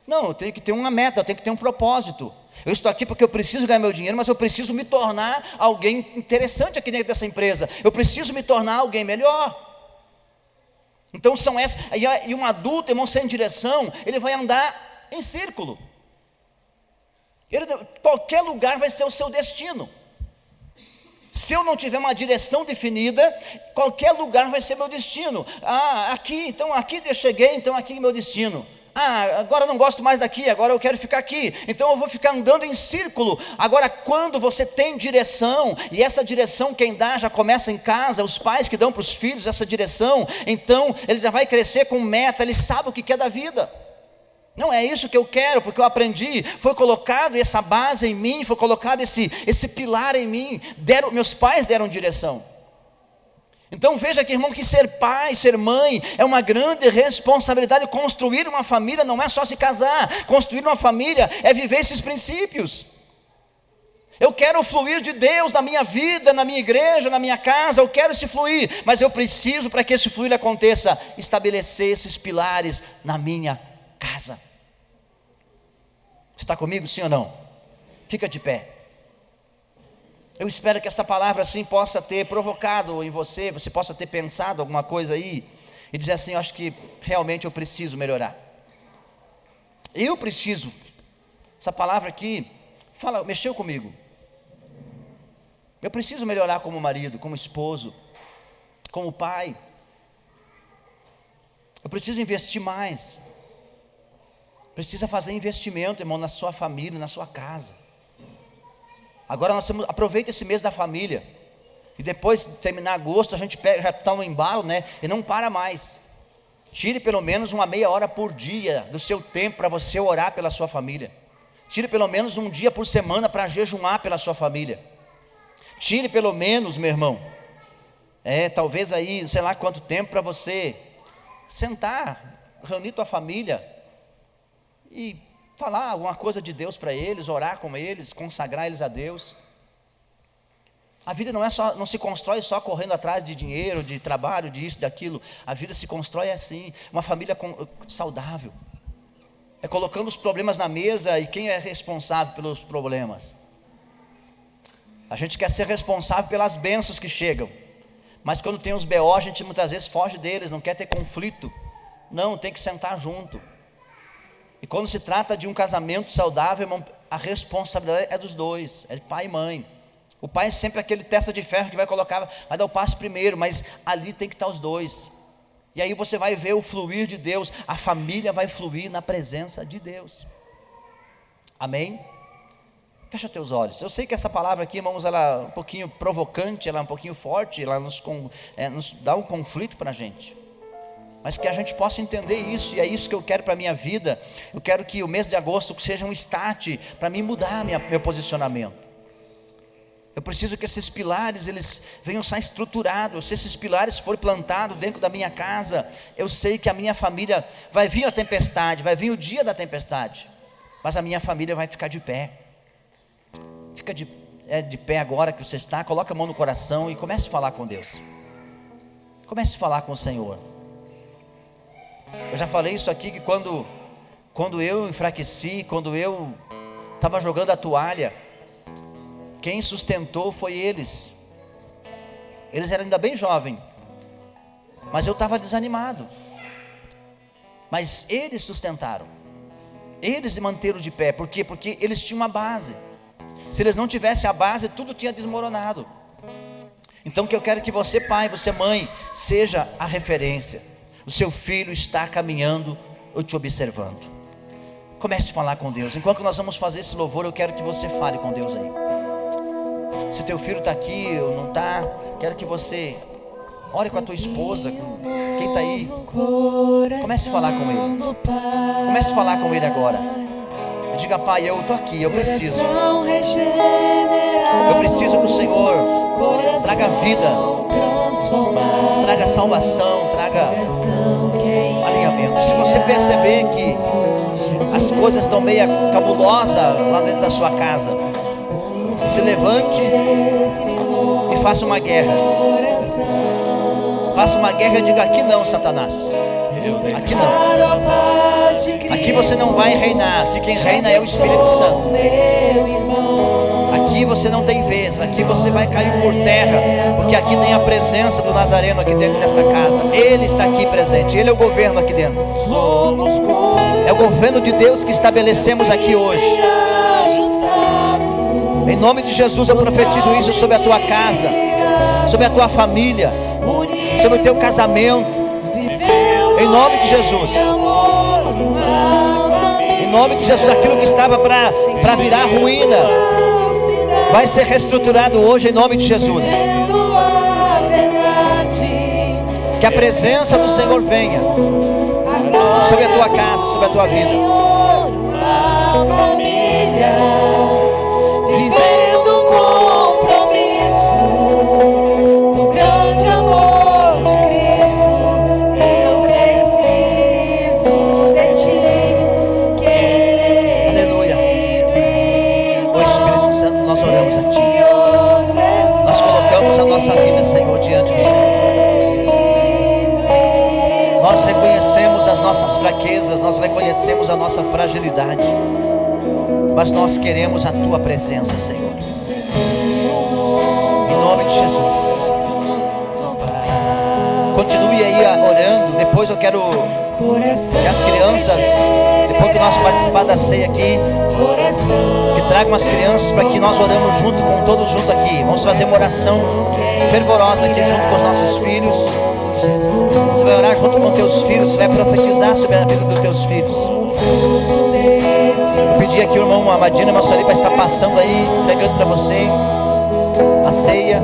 Não, eu tenho que ter uma meta, eu tenho que ter um propósito. Eu estou aqui porque eu preciso ganhar meu dinheiro, mas eu preciso me tornar alguém interessante aqui dentro dessa empresa. Eu preciso me tornar alguém melhor. Então são essas. E um adulto, irmão, sem direção, ele vai andar em círculo. Qualquer lugar vai ser o seu destino. Se eu não tiver uma direção definida, qualquer lugar vai ser meu destino. Ah, aqui eu cheguei, então aqui é meu destino. Ah, agora eu não gosto mais daqui, agora eu quero ficar aqui. Então eu vou ficar andando em círculo. Agora, quando você tem direção, e essa direção quem dá já começa em casa, os pais que dão para os filhos essa direção, então ele já vai crescer com meta, ele sabe o que quer da vida. Não é isso que eu quero, porque eu aprendi, foi colocado essa base em mim, foi colocado esse pilar em mim, meus pais deram direção. Então veja que, irmão, que ser pai, ser mãe é uma grande responsabilidade. Construir uma família não é só se casar. Construir uma família é viver esses princípios. Eu quero o fluir de Deus na minha vida, na minha igreja, na minha casa. Eu quero esse fluir, mas eu preciso, para que esse fluir aconteça, estabelecer esses pilares na minha casa. Está comigo, sim ou não? Fica de pé. Eu espero que essa palavra assim possa ter provocado em você possa ter pensado alguma coisa aí e dizer assim: eu acho que realmente eu preciso melhorar. Eu preciso. Essa palavra aqui mexeu comigo. Eu preciso melhorar como marido, como esposo, como pai. Eu preciso investir mais. Precisa fazer investimento, irmão, na sua família, na sua casa. Agora aproveita esse mês da família. E depois, terminar agosto, a gente já está no embalo, né? E não para mais. Tire pelo menos uma meia hora por dia do seu tempo para você orar pela sua família. Tire pelo menos um dia por semana para jejuar pela sua família. Tire pelo menos, meu irmão, talvez aí, sei lá quanto tempo, para você sentar, reunir tua família e falar alguma coisa de Deus para eles, orar com eles, consagrar eles a Deus. A vida não se constrói só correndo atrás de dinheiro, de trabalho, disso, daquilo. A vida se constrói assim, uma família saudável. É colocando os problemas na mesa, e quem é responsável pelos problemas? A gente quer ser responsável pelas bênçãos que chegam, mas quando tem os BO, a gente muitas vezes foge deles, não quer ter conflito. Não, tem que sentar junto. E quando se trata de um casamento saudável, irmão, a responsabilidade é dos dois, é de pai e mãe. O pai é sempre aquele testa de ferro que vai dar o passo primeiro, mas ali tem que estar os dois. E aí você vai ver o fluir de Deus, a família vai fluir na presença de Deus. Amém? Fecha teus olhos. Eu sei que essa palavra aqui, irmãos, ela é um pouquinho provocante, ela é um pouquinho forte, ela nos dá um conflito para a gente. Mas que a gente possa entender isso, e é isso que eu quero para a minha vida. Eu quero que o mês de agosto seja um start para mim mudar meu posicionamento. Eu preciso que esses pilares, eles venham estar estruturados. Se esses pilares forem plantados dentro da minha casa, eu sei que a minha família, vai vir a tempestade, vai vir o dia da tempestade, mas a minha família vai ficar de pé. Fica de pé agora que você está, coloca a mão no coração e comece a falar com Deus. Comece a falar com o Senhor. Eu já falei isso aqui, que quando eu enfraqueci, quando eu estava jogando a toalha, quem sustentou foi eles. Eles eram ainda bem jovens, mas eu estava desanimado. Mas eles sustentaram, eles se manteram de pé. Por quê? Porque eles tinham uma base. Se eles não tivessem a base, tudo tinha desmoronado. Então que eu quero que você, pai, você, mãe, seja a referência. O seu filho está caminhando, eu te observando. Comece a falar com Deus. Enquanto nós vamos fazer esse louvor, eu quero que você fale com Deus aí. Se teu filho está aqui ou não está, quero que você ore com a tua esposa, com quem está aí. Comece a falar com ele. Comece a falar com ele agora. Diga: pai, eu estou aqui, eu preciso. Eu preciso que o Senhor traga vida, traga salvação, traga alinhamento. Se você perceber que as coisas estão meio cabulosas lá dentro da sua casa, se levante e faça uma guerra. Faça uma guerra e diga: aqui não, Satanás. Aqui não. Aqui você não vai reinar. Aqui quem reina é o Espírito Santo. Aqui você não tem vez. Aqui você vai cair por terra, porque aqui tem a presença do Nazareno aqui dentro desta casa. Ele está aqui presente. Ele é o governo aqui dentro. É o governo de Deus que estabelecemos aqui hoje. Em nome de Jesus eu profetizo isso sobre a tua casa, sobre a tua família, sobre o teu casamento. Em nome de Jesus. Em nome de Jesus, aquilo que estava para virar ruína vai ser reestruturado hoje em nome de Jesus. Que a presença do Senhor venha sobre a tua casa, sobre a tua vida. Vivendo um compromisso do grande amor de Cristo. Eu preciso de ti. Aleluia. Ó Espírito Santo, nós oramos a ti. Nós colocamos a nossa vida, Senhor, diante do Senhor. Nós reconhecemos as nossas fraquezas, nós reconhecemos a nossa fragilidade, mas nós queremos a tua presença, Senhor. Em nome de Jesus. Continue aí orando. Depois eu quero que as crianças, depois que nós participar da ceia aqui, que tragam as crianças para que nós oremos junto com todos junto aqui. Vamos fazer uma oração fervorosa aqui junto com os nossos filhos. Você vai orar junto com teus filhos, você vai profetizar sobre a vida dos teus filhos. Eu pedi aqui o irmão Amadina, mas ali vai estar passando aí, entregando para você a ceia.